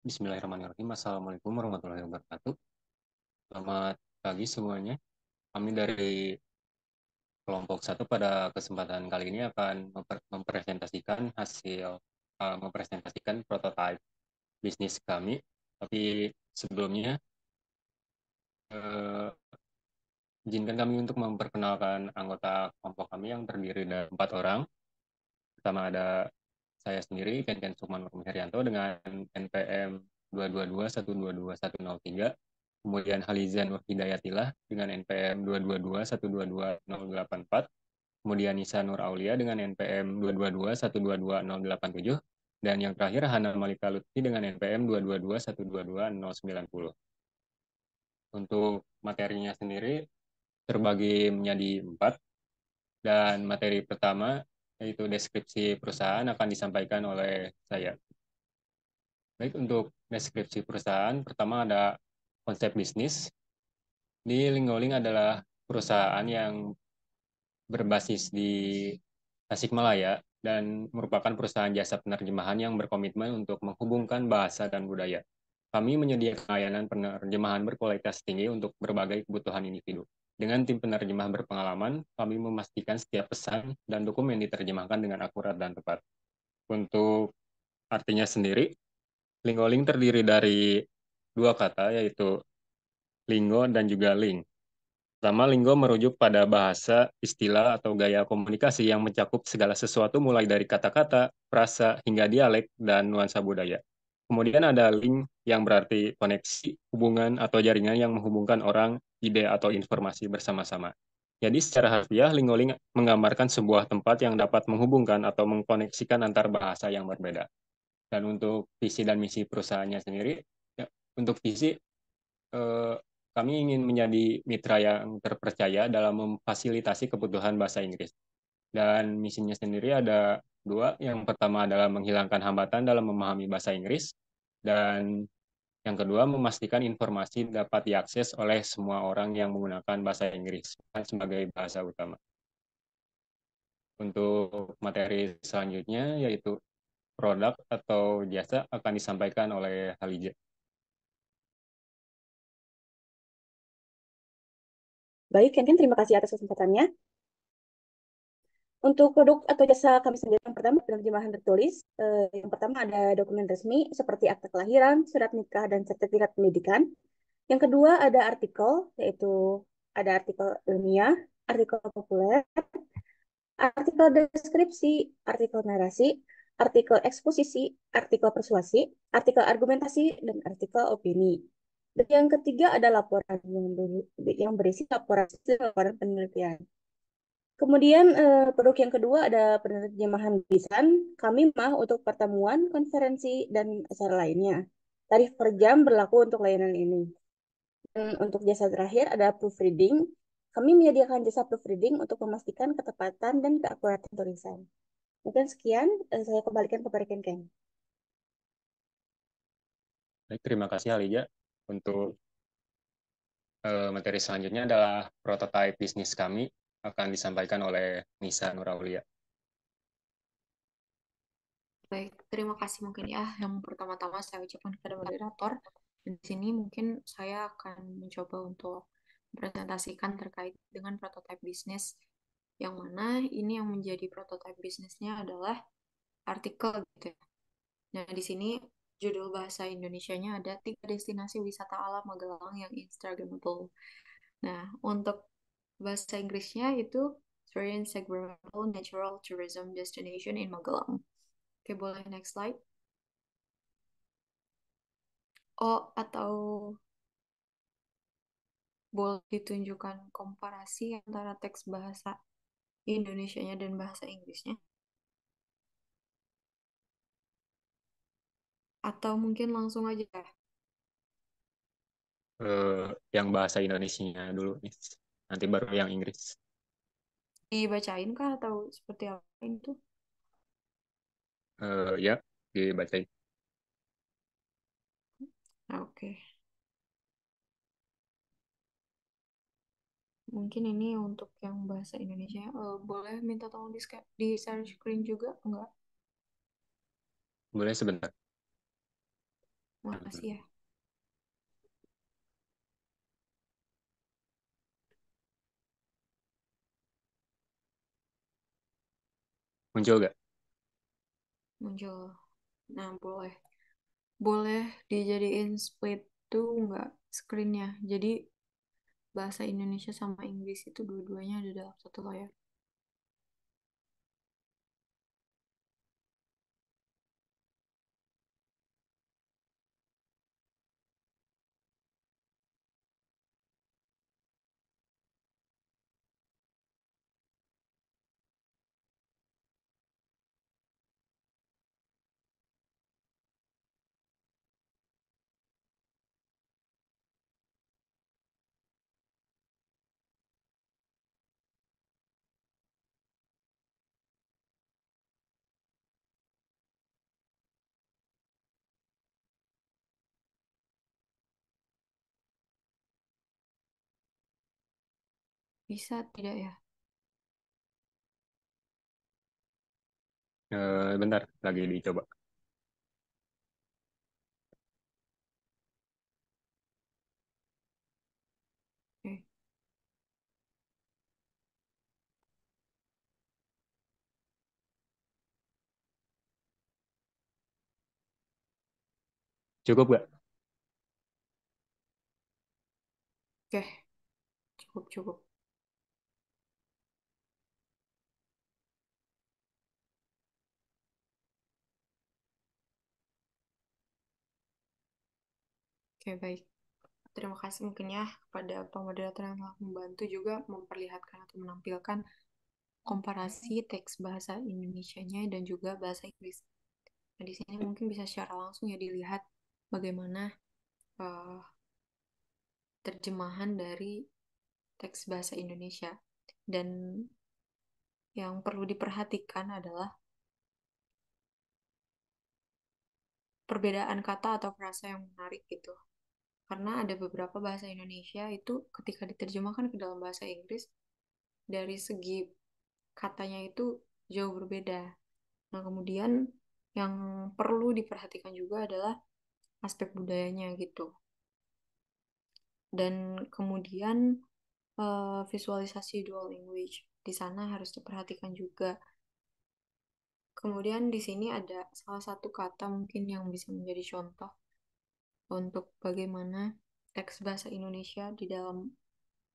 Bismillahirrahmanirrahim. Assalamualaikum warahmatullahi wabarakatuh. Selamat pagi semuanya. Kami dari kelompok satu pada kesempatan kali ini akan mempresentasikan mempresentasikan prototipe bisnis kami. Tapi sebelumnya, eh, izinkan kami untuk memperkenalkan anggota kelompok kami yang terdiri dari 4 orang. Pertama ada saya sendiri, Ken Sukman Herianto dengan NPM 222122103. Kemudian Halizan Nur Hidayatillah dengan NPM 222122084. Kemudian Nisa Nur Aulia dengan NPM 222122087. Dan yang terakhir Hana Malika Lutfi dengan NPM 222122090. Untuk materinya sendiri terbagi menjadi 4. Dan materi pertama yaitu deskripsi perusahaan akan disampaikan oleh saya. Baik, untuk deskripsi perusahaan, pertama ada konsep bisnis. Di Linggoling adalah perusahaan yang berbasis di Tasikmalaya dan merupakan perusahaan jasa penerjemahan yang berkomitmen untuk menghubungkan bahasa dan budaya. Kami menyediakan layanan penerjemahan berkualitas tinggi untuk berbagai kebutuhan individu. Dengan tim penerjemah berpengalaman, kami memastikan setiap pesan dan dokumen diterjemahkan dengan akurat dan tepat. Untuk artinya sendiri, Linggoling terdiri dari dua kata, yaitu linggo dan juga ling. Pertama, linggo merujuk pada bahasa, istilah, atau gaya komunikasi yang mencakup segala sesuatu mulai dari kata-kata, frasa, hingga dialek, dan nuansa budaya. Kemudian ada ling yang berarti koneksi, hubungan, atau jaringan yang menghubungkan orang, ide, atau informasi bersama-sama. Jadi secara harfiah, linggoling menggambarkan sebuah tempat yang dapat menghubungkan atau mengkoneksikan antar bahasa yang berbeda. Dan untuk visi dan misi perusahaannya sendiri, ya, untuk visi, eh, kami ingin menjadi mitra yang terpercaya dalam memfasilitasi kebutuhan bahasa Inggris. Dan misinya sendiri ada dua. Yang pertama adalah menghilangkan hambatan dalam memahami bahasa Inggris. Dan yang kedua, memastikan informasi dapat diakses oleh semua orang yang menggunakan bahasa Inggris sebagai bahasa utama. Untuk materi selanjutnya, yaitu produk atau jasa akan disampaikan oleh Halija. Baik, Ken, terima kasih atas kesempatannya. Untuk produk atau jasa kami sendiri, yang pertama penerjemahan tertulis. Yang pertama ada dokumen resmi seperti akta kelahiran, surat nikah, dan sertifikat pendidikan. Yang kedua ada artikel, yaitu ada artikel ilmiah, artikel populer, artikel deskripsi, artikel narasi, artikel eksposisi, artikel persuasi, artikel argumentasi, dan artikel opini. Dan yang ketiga ada laporan yang berisi laporan laporan penelitian. Kemudian produk yang kedua ada penerjemahan lisan. Kami mah untuk pertemuan, konferensi, dan acara lainnya. Tarif per jam berlaku untuk layanan ini. Dan untuk jasa terakhir ada proofreading. Kami menyediakan jasa proofreading untuk memastikan ketepatan dan keakuratan tulisan. Mungkin sekian, saya kembalikan kepada Ken Ken. Baik, terima kasih Halija. Untuk materi selanjutnya adalah prototipe bisnis kami akan disampaikan oleh Nisa Nuraulia. Baik, terima kasih mungkin ya. Yang pertama-tama saya ucapkan kepada moderator. Di sini mungkin saya akan mencoba untuk presentasikan terkait dengan prototipe bisnis yang mana ini yang menjadi prototipe bisnisnya adalah artikel gitu ya. Nah, di sini judul bahasa Indonesianya ada 3 destinasi wisata alam Magelang yang Instagramable. Nah, untuk bahasa Inggrisnya itu Three Instagrammable Natural Tourism Destination in Magelang. Oke, boleh next slide. Oh, atau boleh ditunjukkan komparasi antara teks bahasa Indonesianya dan bahasa Inggrisnya. Atau mungkin langsung aja Yang bahasa Indonesianya dulu, nih. Nanti baru yang Inggris. dibacain kah atau seperti apa itu? Ya, dibacain. Nah, oke. Mungkin ini untuk yang bahasa Indonesia. Boleh minta tolong di share screen juga? Enggak. Boleh sebentar. Makasih ya. Muncul gak? Muncul. Nah, boleh. Boleh dijadiin split tuh nggak screen-nya. Jadi bahasa Indonesia sama Inggris itu dua-duanya ada dalam satu layar. Bisa tidak ya? Bentar, lagi dicoba. Oke. Cukup gak? Oke, cukup cukup. Oke, baik. Terima kasih mungkin ya kepada pemoderator yang telah membantu juga memperlihatkan atau menampilkan komparasi teks bahasa Indonesianya dan juga bahasa Inggris. Nah, di sini mungkin bisa secara langsung ya dilihat bagaimana eh, terjemahan dari teks bahasa Indonesia. Dan yang perlu diperhatikan adalah perbedaan kata atau frasa yang menarik gitu. Karena ada beberapa bahasa Indonesia itu ketika diterjemahkan ke dalam bahasa Inggris, dari segi katanya itu jauh berbeda. Nah, kemudian yang perlu diperhatikan juga adalah aspek budayanya gitu. Dan kemudian visualisasi dual language di sana harus diperhatikan juga. Kemudian di sini ada salah satu kata mungkin yang bisa menjadi contoh untuk bagaimana teks bahasa Indonesia di dalam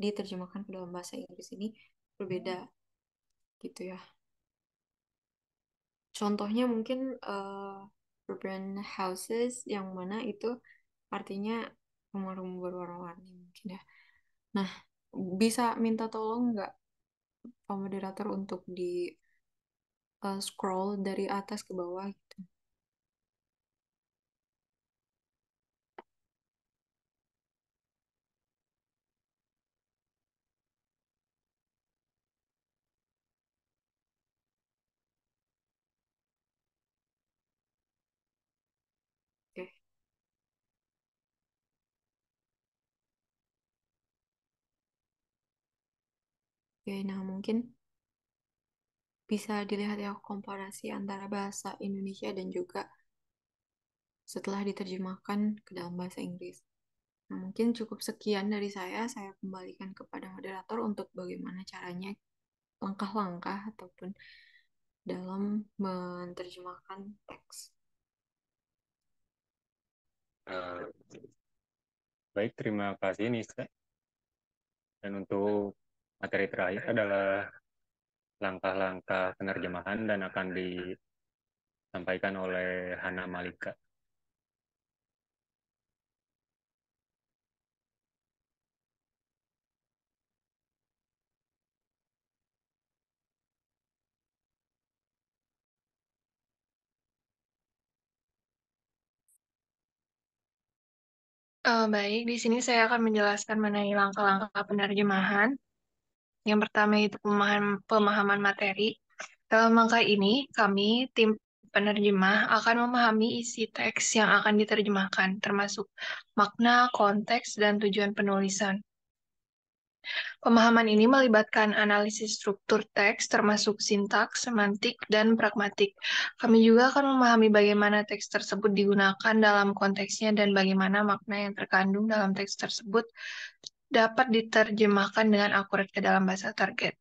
diterjemahkan ke dalam bahasa Inggris ini berbeda gitu ya. Contohnya mungkin urban houses yang mana itu artinya rumah-rumah berwarna-warni mungkin ya. Nah, bisa minta tolong nggak Pak Moderator untuk di scroll dari atas ke bawah gitu. Oke. Oke, nah mungkin bisa dilihat ya komparasi antara bahasa Indonesia dan juga setelah diterjemahkan ke dalam bahasa Inggris. Nah, mungkin cukup sekian dari saya. Saya kembalikan kepada moderator untuk bagaimana caranya langkah-langkah ataupun dalam menerjemahkan teks. Eh, Baik, terima kasih Nisa. Dan untuk materi terakhir adalah langkah-langkah penerjemahan dan akan disampaikan oleh Hana Malika. Baik, di sini saya akan menjelaskan mengenai langkah-langkah penerjemahan. Yang pertama itu pemahaman materi. Dalam langkah ini, kami, tim penerjemah, akan memahami isi teks yang akan diterjemahkan, termasuk makna, konteks, dan tujuan penulisan. Pemahaman ini melibatkan analisis struktur teks, termasuk sintaks, semantik, dan pragmatik. Kami juga akan memahami bagaimana teks tersebut digunakan dalam konteksnya dan bagaimana makna yang terkandung dalam teks tersebut dapat diterjemahkan dengan akurat ke dalam bahasa target.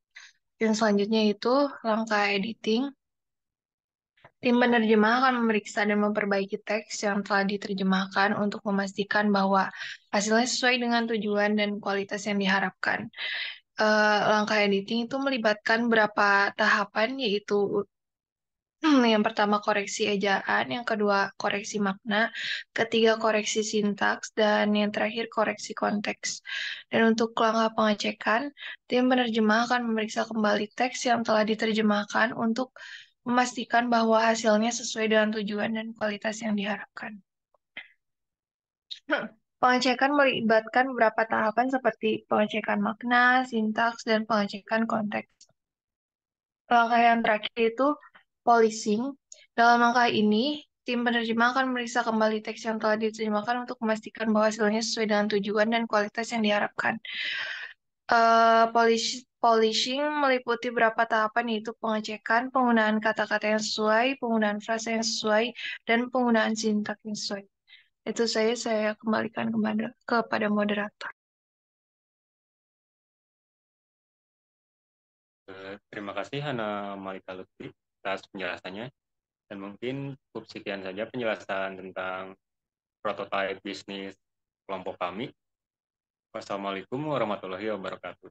Yang selanjutnya itu langkah editing. Tim penerjemah akan memeriksa dan memperbaiki teks yang telah diterjemahkan untuk memastikan bahwa hasilnya sesuai dengan tujuan dan kualitas yang diharapkan. Langkah editing itu melibatkan beberapa tahapan, yaitu yang pertama koreksi ejaan, yang kedua koreksi makna, ketiga koreksi sintaks, dan yang terakhir koreksi konteks. Dan untuk langkah pengecekan, tim penerjemah akan memeriksa kembali teks yang telah diterjemahkan untuk memastikan bahwa hasilnya sesuai dengan tujuan dan kualitas yang diharapkan. Pengecekan melibatkan beberapa tahapan seperti pengecekan makna, sintaks, dan pengecekan konteks. Langkah yang terakhir itu polishing. Dalam langkah ini, tim penerjemah akan memeriksa kembali teks yang telah diterjemahkan untuk memastikan bahwa hasilnya sesuai dengan tujuan dan kualitas yang diharapkan. Polishing meliputi beberapa tahapan, yaitu pengecekan, penggunaan kata-kata yang sesuai, penggunaan frasa yang sesuai, dan penggunaan sintaks yang sesuai. Itu saya kembalikan kepada moderator. Terima kasih Hana Malika Lutfi atas penjelasannya. Dan mungkin cukup sekian saja penjelasan tentang prototype bisnis kelompok kami. Wassalamualaikum warahmatullahi wabarakatuh.